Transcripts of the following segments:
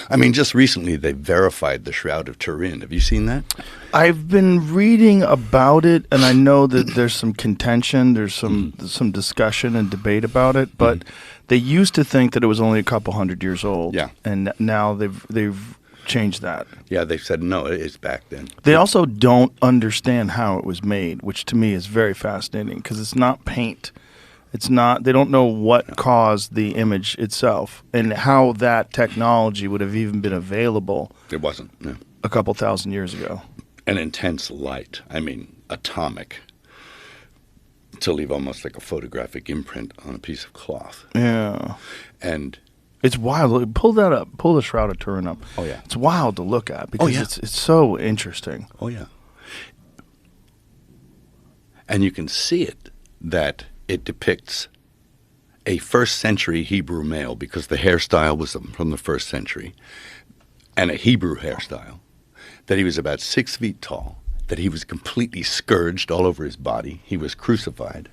I mean, just recently they verified the Shroud of Turin. Have you seen that? I've been reading about it, and I know that there's some contention, there's some discussion and debate about it, but they used to think that it was only a couple hundred years old. Yeah. And now they've changed that. Yeah, they said no, it's back then. They also don't understand how it was made, which to me is very fascinating because it's not paint. It's not. They don't know what caused the image itself and how that technology would have even been available. It wasn't. No. A couple thousand years ago. An intense light. I mean, atomic. To leave almost like a photographic imprint on a piece of cloth. Yeah. And it's wild. Pull that up. Pull the Shroud of Turin up. Oh yeah. It's wild to look at because it's so interesting. Oh yeah. And you can see it that it depicts a first-century Hebrew male because the hairstyle was from the first century, and a Hebrew hairstyle, that he was about 6 feet tall, that he was completely scourged all over his body. He was crucified.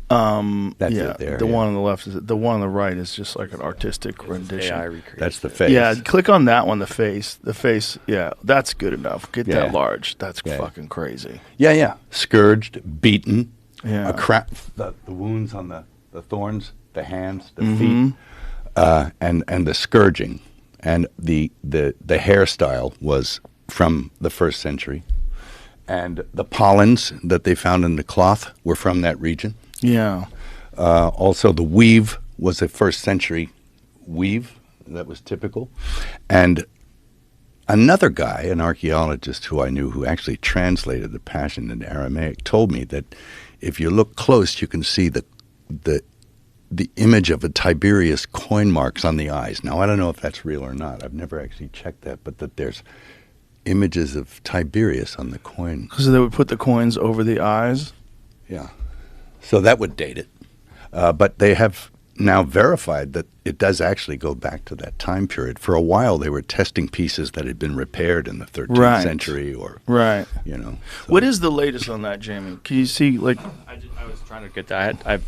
That's it there. The one on the left is the one on the right is just like an artistic rendition. AI recreation. That's the face. Yeah, click on that one. The face. Yeah, that's good enough. Get that large. That's fucking crazy. Yeah, yeah. Scourged, beaten. Yeah. The wounds on the thorns, the hands, the feet, and the scourging, and the hairstyle was from the first century, and the pollens that they found in the cloth were from that region. Yeah. Also, the weave was a first century weave that was typical, and another guy, an archaeologist who I knew, who actually translated the Passion into Aramaic, told me that if you look close, you can see the image of a Tiberius coin marks on the eyes. Now, I don't know if that's real or not. I've never actually checked that, but that there's images of Tiberius on the coin. So they would put the coins over the eyes? Yeah. So that would date it. But they have now verified that it does actually go back to that time period. For a while, they were testing pieces that had been repaired in the 13th century or, you know. So. What is the latest on that, Jamie? Can you see, like... I was trying to get that. I have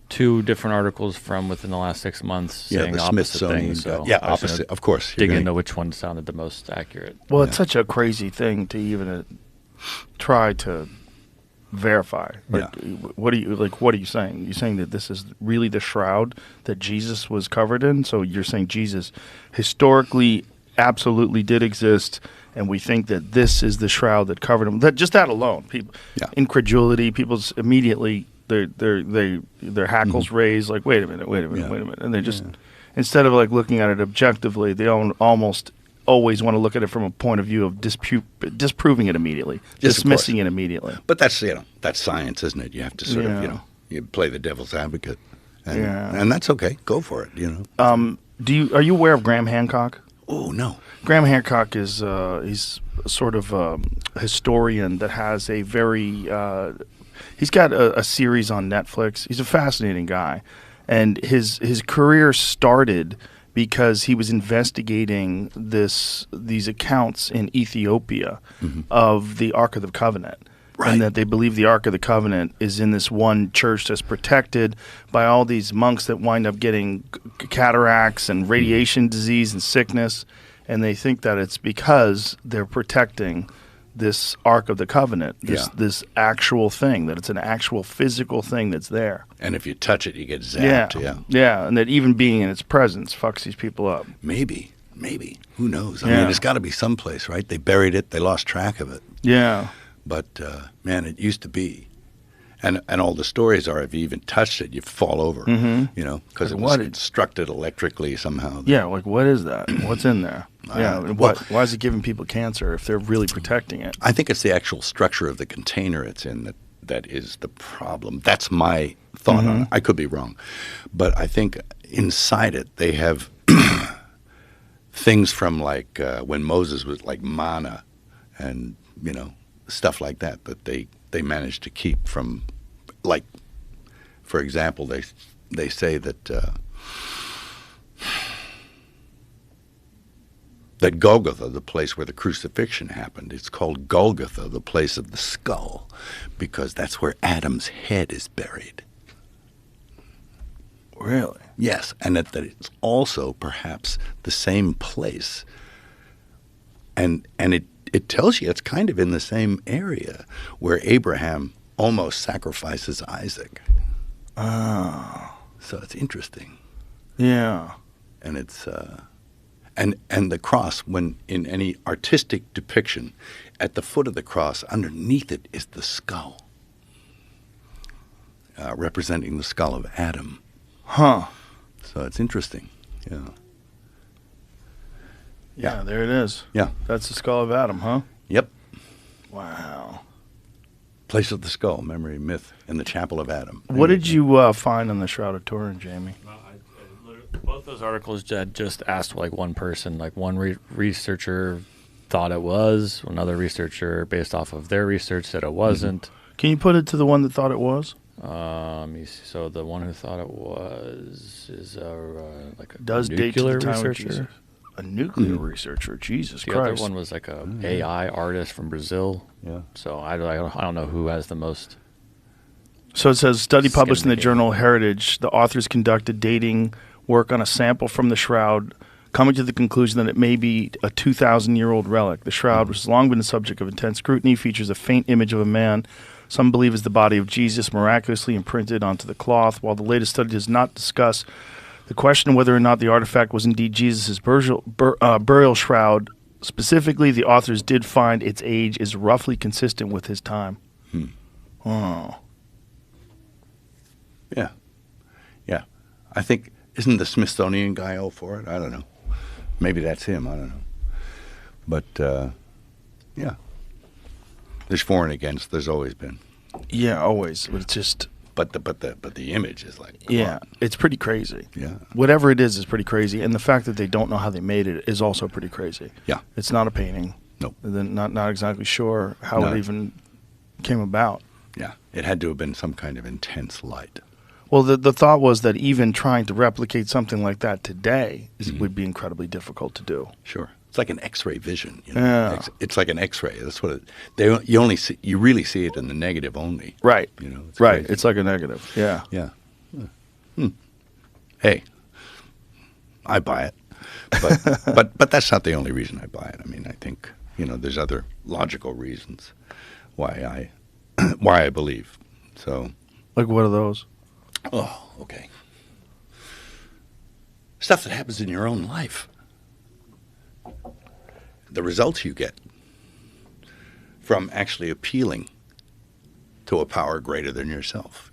2 different articles from within the last 6 months saying the opposite Smithsonian things. So opposite, of course. Dig into which one sounded the most accurate. Well, it's such a crazy thing to even try to verify. Like, what are you saying? You're saying that this is really the shroud that Jesus was covered in? So you're saying Jesus historically absolutely did exist, and we think that this is the shroud that covered him. That alone, people, incredulity, people's immediately their hackles raise. Like, wait a minute, and they just instead of like looking at it objectively, they almost always want to look at it from a point of view of disproving it immediately, dismissing it immediately. But that's that's science, isn't it? You have to sort of you play the devil's advocate, and that's okay. Go for it. Are you aware of Graham Hancock? Oh no. Graham Hancock is he's sort of a historian that has a very he's got a series on Netflix. He's a fascinating guy, and his career started because he was investigating these accounts in Ethiopia of the Ark of the Covenant. Right. And that they believe the Ark of the Covenant is in this one church that's protected by all these monks that wind up getting cataracts and radiation disease and sickness. And they think that it's because they're protecting this Ark of the Covenant, this actual thing, that it's an actual physical thing that's there. And if you touch it, you get zapped. Yeah, and that even being in its presence fucks these people up. Maybe. Who knows? I mean, it's got to be someplace, right? They buried it. They lost track of it. Yeah. But, man, it used to be. And all the stories are, if you even touched it, you fall over, because it was constructed electrically somehow. Yeah, like what is that? What's in there? Why is it giving people cancer if they're really protecting it? I think it's the actual structure of the container it's in that is the problem. That's my thought on it. I could be wrong. But I think inside it they have things from like when Moses was like manna and, stuff like that they managed to keep from, like, for example, they say that that Golgotha, the place where the crucifixion happened, it's called Golgotha, the place of the skull, because that's where Adam's head is buried. Really? Yes, and that it's also perhaps the same place. And it tells you it's kind of in the same area where Abraham almost sacrifices Isaac. Oh. So it's interesting. Yeah. And it's and the cross, when in any artistic depiction, at the foot of the cross, underneath it is the skull, representing the skull of Adam. Huh. So it's interesting. Yeah. Yeah, there it is. Yeah. That's the skull of Adam, huh? Yep. Wow. Place of the skull, memory, myth, in the chapel of Adam. What did you find on the Shroud of Turin, Jamie? Both those articles had just asked like one person, like one researcher thought it was, another researcher based off of their research said it wasn't. Can you put it to the one that thought it was? So the one who thought it was is like a Does date to nuclear the time of researcher. Jesus. A nuclear researcher, Jesus The Christ. other one was like a AI artist from Brazil. Yeah. So I don't know who has the most. So it says, study Skin published in the in the journal Heritage. The authors conducted dating work on a sample from the shroud, coming to the conclusion that it may be a 2,000-year-old relic. The shroud, which has long been the subject of intense scrutiny, features a faint image of a man some believe is the body of Jesus miraculously imprinted onto the cloth. While the latest study does not discuss the question of whether or not the artifact was indeed Jesus' burial shroud, specifically, the authors did find its age is roughly consistent with his time. Oh. Yeah. Yeah. I think, isn't the Smithsonian guy all for it? I don't know. Maybe that's him. I don't know. But, yeah. There's for and against. There's always been. Yeah, always. But it's just... But the image is like, come Yeah, on. it's pretty crazy. Yeah. Whatever it is pretty crazy. And the fact that they don't know how they made it is also pretty crazy. Yeah. It's not a painting. Nope. And then not exactly sure how No. it even came about. Yeah. It had to have been some kind of intense light. Well, the thought was that even trying to replicate something like that today would be incredibly difficult to do. Sure. It's like an X-ray vision. You know? Yeah. It's like an X-ray. That's what it. You really see it in the negative only. Right. You know. It's Right. crazy. It's like a negative. Yeah. Yeah. Hey, I buy it, but that's not the only reason I buy it. I mean, I think there's other logical reasons why I believe. So. Like what are those? Oh, okay. Stuff that happens in your own life. The results you get from actually appealing to a power greater than yourself,